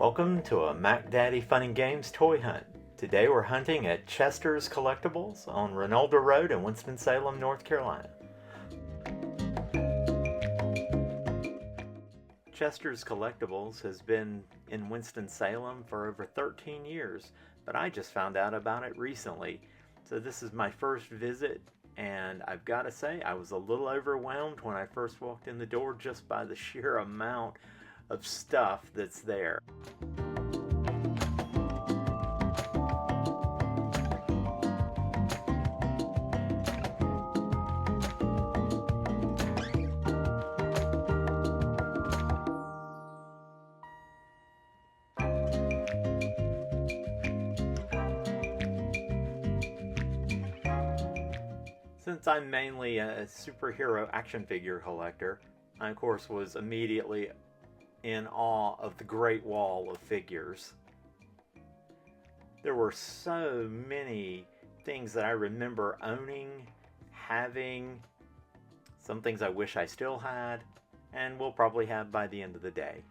Welcome to a Mac Daddy Fun and Games toy hunt. Today we're hunting at Chester's Collectibles on Reynolda Rd in Winston-Salem, North Carolina. Chester's Collectibles has been in Winston-Salem for over 13 years, but I just found out about it recently. So this is my first visit, and I've got to say I was a little overwhelmed when I first walked in the door just by the sheer amount of stuff that's there. Since I'm mainly a superhero action figure collector, I of course was immediately in awe of the Great Wall of figures. There were so many things that I remember owning, having, some things I wish I still had, and will probably have by the end of the day.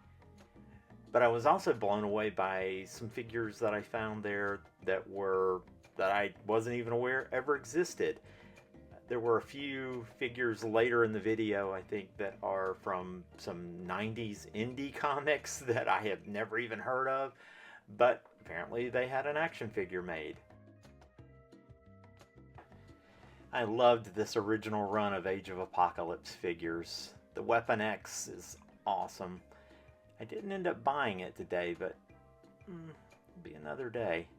But I was also blown away by some figures that I found there that I wasn't even aware ever existed. There were a few figures later in the video, I think, that are from some 90s indie comics that I have never even heard of, but apparently they had an action figure made. I loved this original run of Age of Apocalypse figures. The Weapon X is awesome. I didn't end up buying it today, but it'll be another day.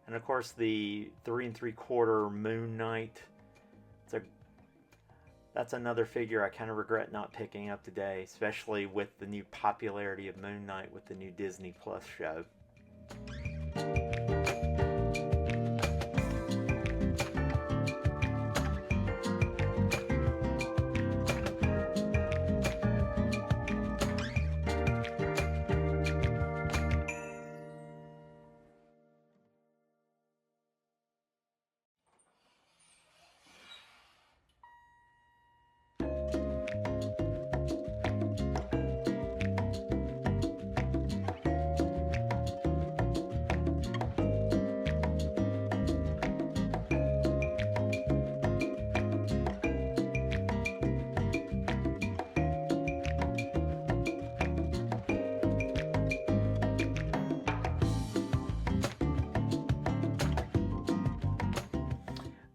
And of course the 3 3/4 Moon Knight. That's another figure I kind of regret not picking up today, especially with the new popularity of Moon Knight with the new Disney Plus show.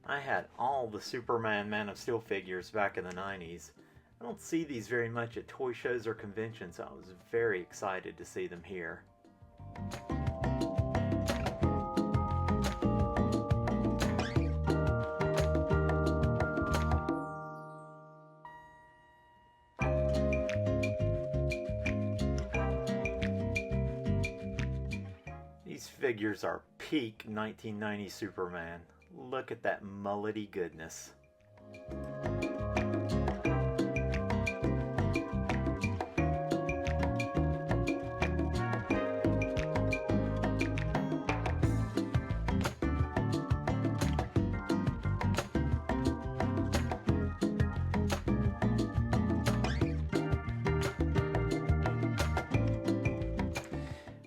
I had all the Superman Man of Steel figures back in the 90s. I don't see these very much at toy shows or conventions, so I was very excited to see them here. These figures are peak 1990 Superman. Look at that mullety goodness.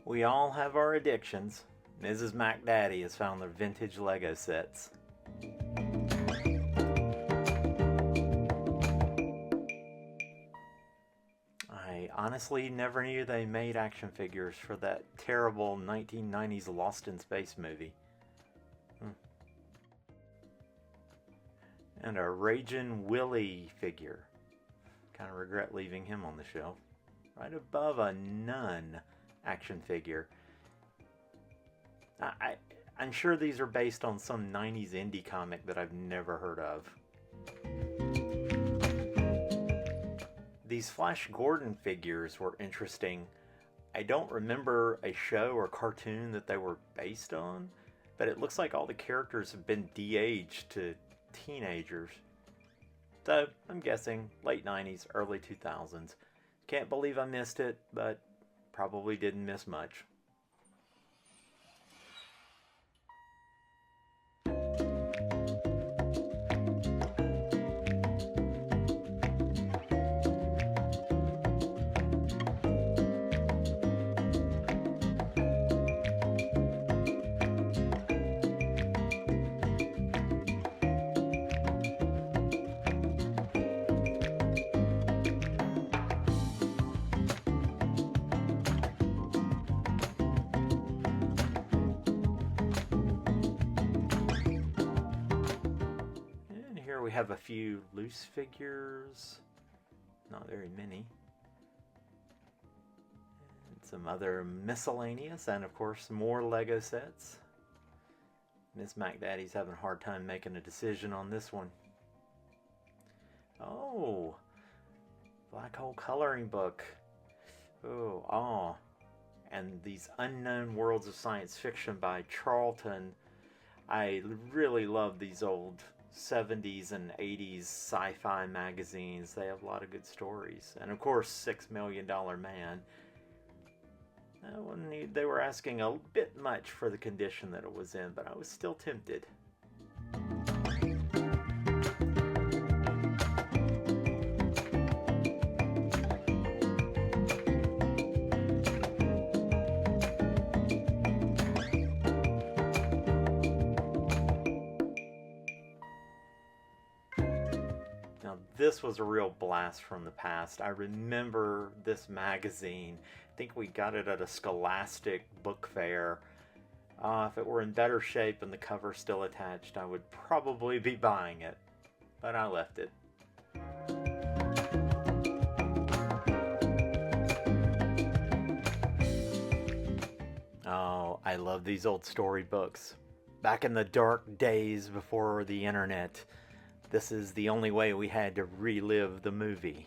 We all have our addictions. Mrs. Mac Daddy has found the vintage Lego sets. I honestly never knew they made action figures for that terrible 1990s Lost in Space movie. And a Ragin' Willie figure. Kind of regret leaving him on the shelf. Right above a Nun action figure. I'm sure these are based on some 90s indie comic that I've never heard of. These Flash Gordon figures were interesting. I don't remember a show or cartoon that they were based on, but it looks like all the characters have been de-aged to teenagers. So I'm guessing late 90s, early 2000s. Can't believe I missed it, but probably didn't miss much. have a few loose figures, not very many. And some other miscellaneous, and of course more Lego sets. Miss MacDaddy's having a hard time making a decision on this one. Oh, black hole coloring book. Oh, and these Unknown Worlds of Science Fiction by Charlton. I really love these old 70s and 80s sci-fi magazines. They have a lot of good stories. And of course, $6 Million Man. That one, they were asking a bit much for the condition that it was in, but I was still tempted. This was a real blast from the past. I remember this magazine. I think we got it at a Scholastic book fair. If it were in better shape and the cover still attached, I would probably be buying it. But I left it. Oh, I love these old storybooks. Back in the dark days before the internet, this is the only way we had to relive the movie.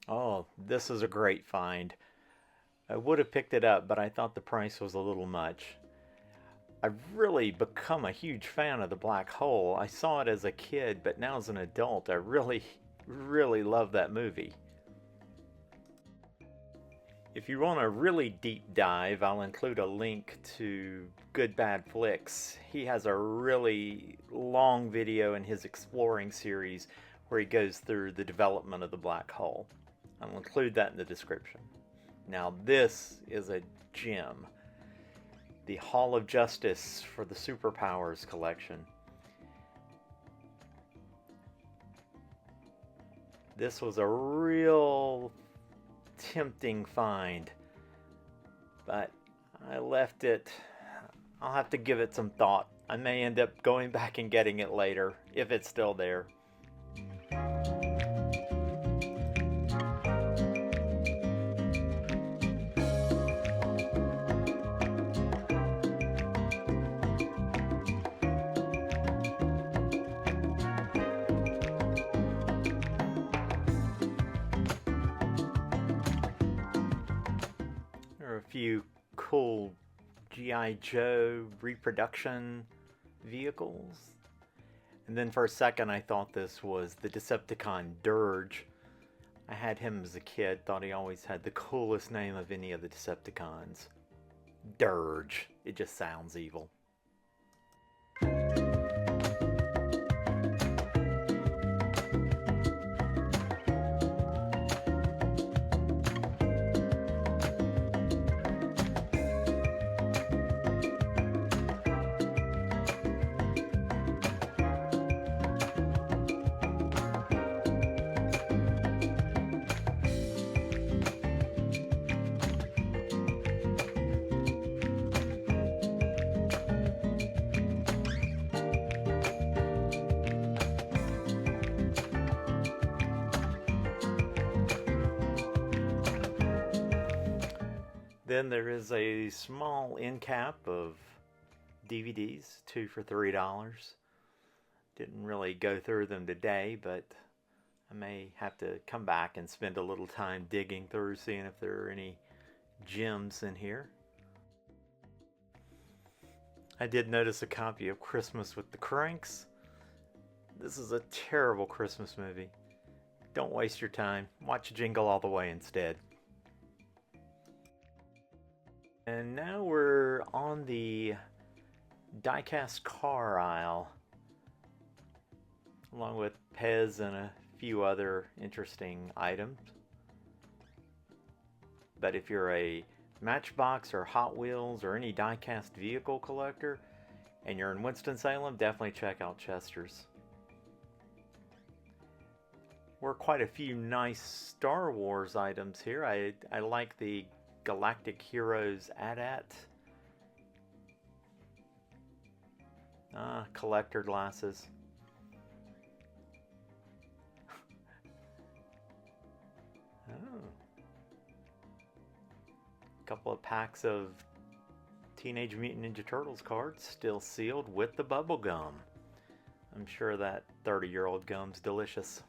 Oh, this is a great find. I would have picked it up, but I thought the price was a little much. I've really become a huge fan of the black hole. I saw it as a kid, but now as an adult, I really love that movie. If you want a really deep dive, I'll include a link to Good Bad Flicks. He has a really long video in his Exploring series where he goes through the development of the black hole. I'll include that in the description. Now this is a gem. The Hall of Justice for the Superpowers collection. This was a real tempting find, but I left it. I'll have to give it some thought. I may end up going back and getting it later, if it's still there. Few cool G.I. Joe reproduction vehicles. And then for a second I thought this was the Decepticon Dirge. I had him as a kid, thought he always had the coolest name of any of the Decepticons. Dirge. It just sounds evil. Then there is a small end cap of DVDs, 2 for $3. Didn't really go through them today, but I may have to come back and spend a little time digging through, seeing if there are any gems in here. I did notice a copy of Christmas with the Cranks. This is a terrible Christmas movie. Don't waste your time. Watch Jingle All the Way instead. And now we're on the diecast car aisle, along with Pez and a few other interesting items. But if you're a Matchbox or Hot Wheels or any diecast vehicle collector, and you're in Winston-Salem, definitely check out Chester's. were quite a few nice Star Wars items here. I like the Galactic Heroes AT-AT. Collector glasses. Oh. Couple of packs of Teenage Mutant Ninja Turtles cards, still sealed with the bubble gum. I'm sure that 30-year-old gum's delicious.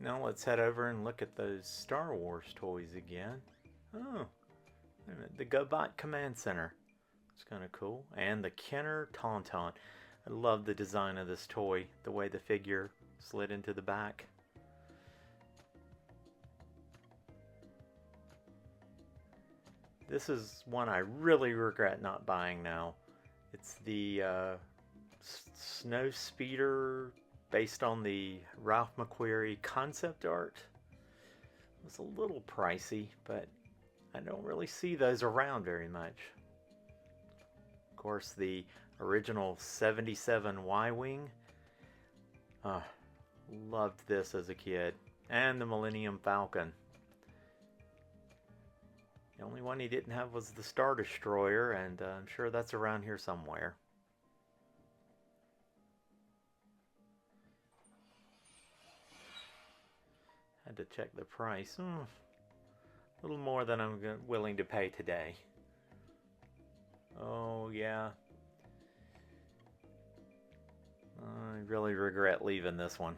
Now let's head over and look at those Star Wars toys again. Oh, the GoBot Command Center. It's kind of cool. And the Kenner Tauntaun. I love the design of this toy, the way the figure slid into the back. This is one I really regret not buying now. It's the Snow Speeder based on the Ralph McQuarrie concept art. It's a little pricey, but I don't really see those around very much. Of course, the original 77 Y-Wing. Loved this as a kid. And the Millennium Falcon. The only one he didn't have was the Star Destroyer, and I'm sure that's around here somewhere. Had to check the price. A little more than I'm willing to pay today. Oh, yeah. I really regret leaving this one.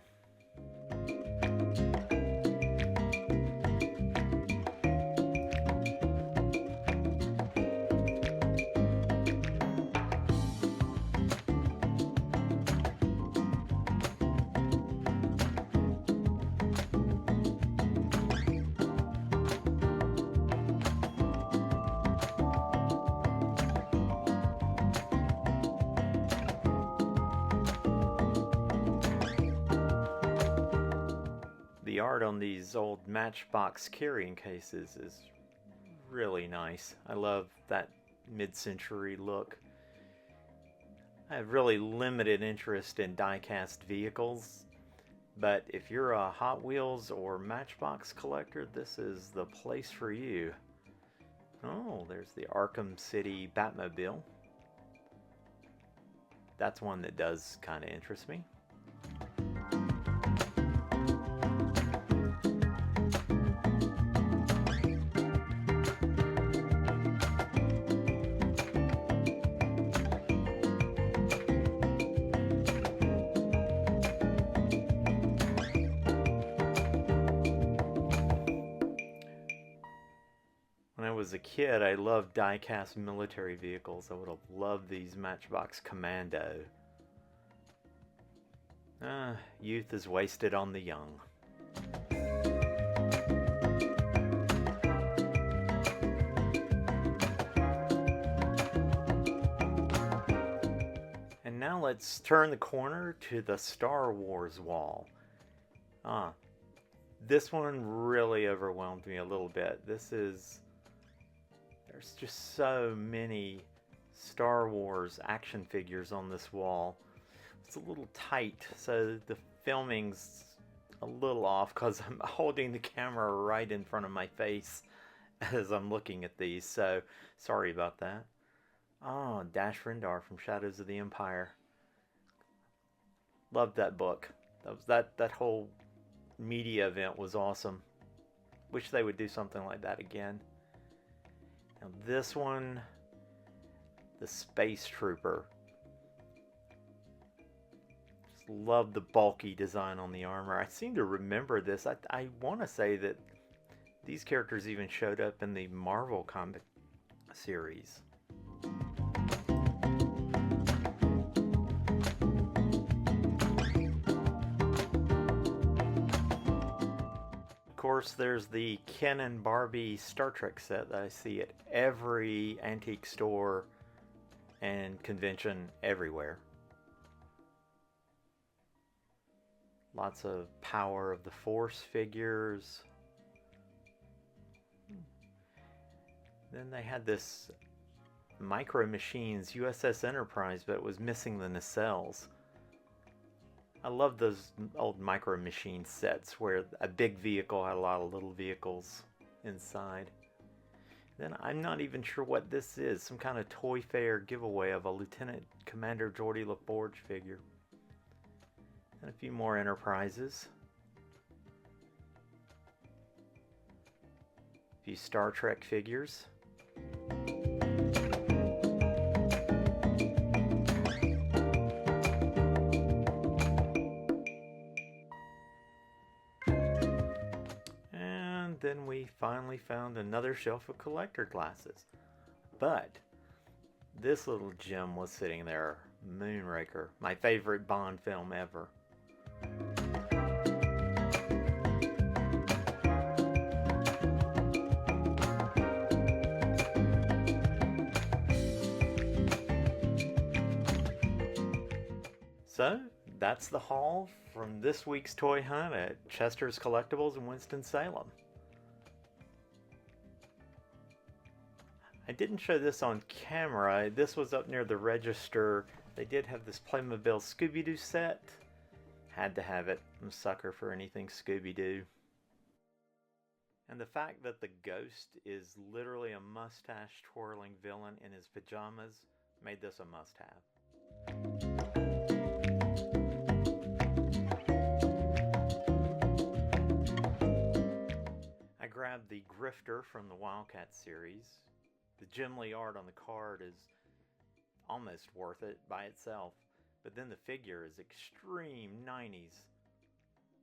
The art on these old Matchbox carrying cases is really nice. I love that mid-century look. I have really limited interest in die-cast vehicles, but if you're a Hot Wheels or Matchbox collector, this is the place for you. Oh, there's the Arkham City Batmobile. That's one that does kind of interest me. As a kid, I loved die-cast military vehicles. I would have loved these Matchbox Commando. Youth is wasted on the young. And now let's turn the corner to the Star Wars wall. This one really overwhelmed me a little bit. There's just so many Star Wars action figures on this wall. It's a little tight, so the filming's a little off because I'm holding the camera right in front of my face as I'm looking at these, so sorry about that. Oh, Dash Rendar from Shadows of the Empire. Loved that book. That whole media event was awesome. Wish they would do something like that again. Now this one, the Space Trooper. Just love the bulky design on the armor. I seem to remember this. I want to say that these characters even showed up in the Marvel comic series. Of course, there's the Ken and Barbie Star Trek set that I see at every antique store and convention everywhere. Lots of Power of the Force figures. Then they had this Micro Machines USS Enterprise, but it was missing the nacelles. I love those old Micro Machine sets where a big vehicle had a lot of little vehicles inside. Then I'm not even sure what this is. Some kind of Toy Fair giveaway of a Lieutenant Commander Geordi LaForge figure. And a few more Enterprises. A few Star Trek figures. And then we finally found another shelf of collector glasses. But this little gem was sitting there. Moonraker, my favorite Bond film ever. So, that's the haul from this week's toy hunt at Chester's Collectibles in Winston-Salem. I didn't show this on camera. This was up near the register. They did have this Playmobil Scooby-Doo set. Had to have it. I'm a sucker for anything Scooby-Doo. And the fact that the ghost is literally a mustache twirling villain in his pajamas made this a must-have. I grabbed the Grifter from the Wildcat series. The Jim Lee art on the card is almost worth it by itself, but then the figure is extreme 90s.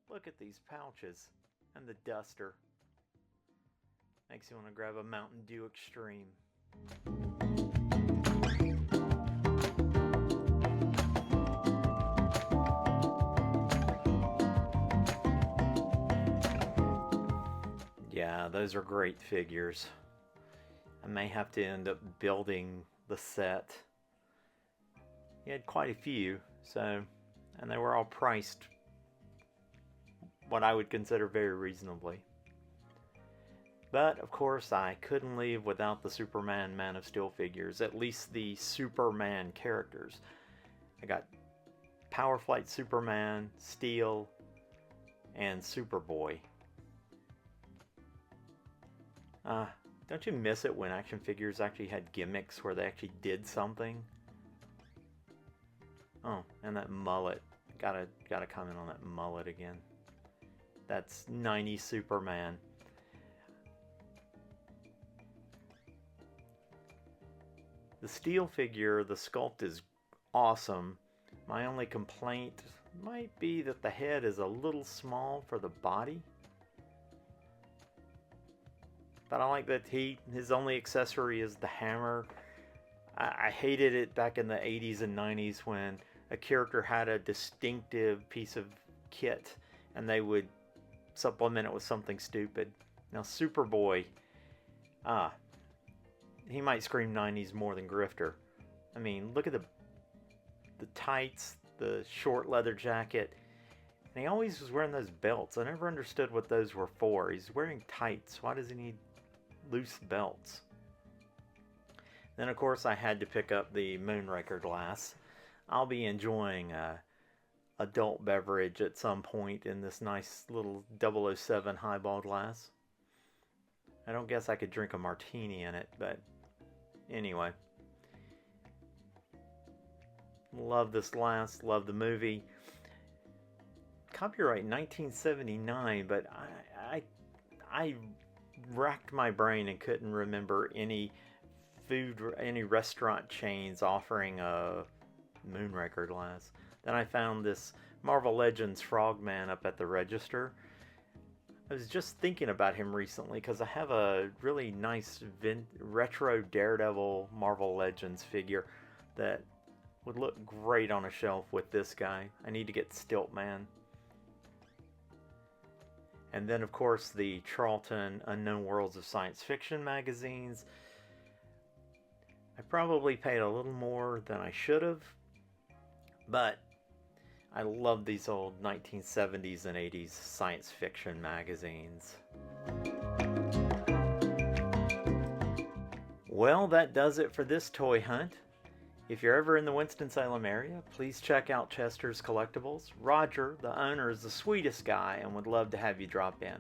Look at these pouches and the duster. Makes you want to grab a Mountain Dew Extreme. Yeah, those are great figures. I may have to end up building the set. He had quite a few, and they were all priced what I would consider very reasonably. But of course I couldn't leave without the Superman Man of Steel figures, at least the Superman characters. I got Power Flight Superman, Steel, and Superboy. Don't you miss it when action figures actually had gimmicks where they actually did something? Oh, and that mullet. Gotta comment on that mullet again. That's 90s Superman. The Steel figure, the sculpt is awesome. My only complaint might be that the head is a little small for the body. But I like that his only accessory is the hammer. I hated it back in the 80s and 90s when a character had a distinctive piece of kit and they would supplement it with something stupid. Now Superboy, he might scream 90s more than Grifter. I mean, look at the tights, the short leather jacket, and he always was wearing those belts. I never understood what those were for. He's wearing tights. Why does he need loose belts? Then of course I had to pick up the Moonraker glass. I'll be enjoying adult beverage at some point in this nice little 007 highball glass. I don't guess I could drink a martini in it, but anyway. Love this glass, love the movie. Copyright 1979, but I racked my brain and couldn't remember any restaurant chains offering a Moonraker glass. Then I found this Marvel Legends Frogman up at the register. I was just thinking about him recently because I have a really nice retro Daredevil Marvel Legends figure that would look great on a shelf with this guy. I need to get Stiltman. And then of course the Charlton Unknown Worlds of Science Fiction magazines. I probably paid a little more than I should have, but I love these old 1970s and 80s science fiction magazines. Well, that does it for this toy hunt. If you're ever in the Winston-Salem area, please check out Chester's Collectibles. Roger, the owner, is the sweetest guy and would love to have you drop in.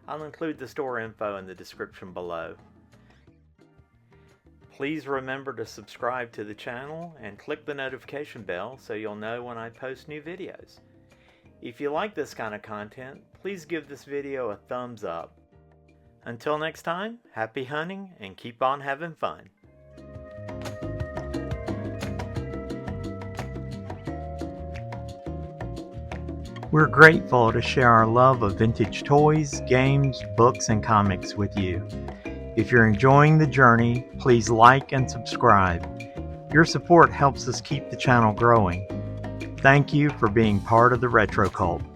I'll include the store info in the description below. Please remember to subscribe to the channel and click the notification bell so you'll know when I post new videos. If you like this kind of content, please give this video a thumbs up. Until next time, happy hunting and keep on having fun. We're grateful to share our love of vintage toys, games, books, and comics with you. If you're enjoying the journey, please like and subscribe. Your support helps us keep the channel growing. Thank you for being part of the RetroCult.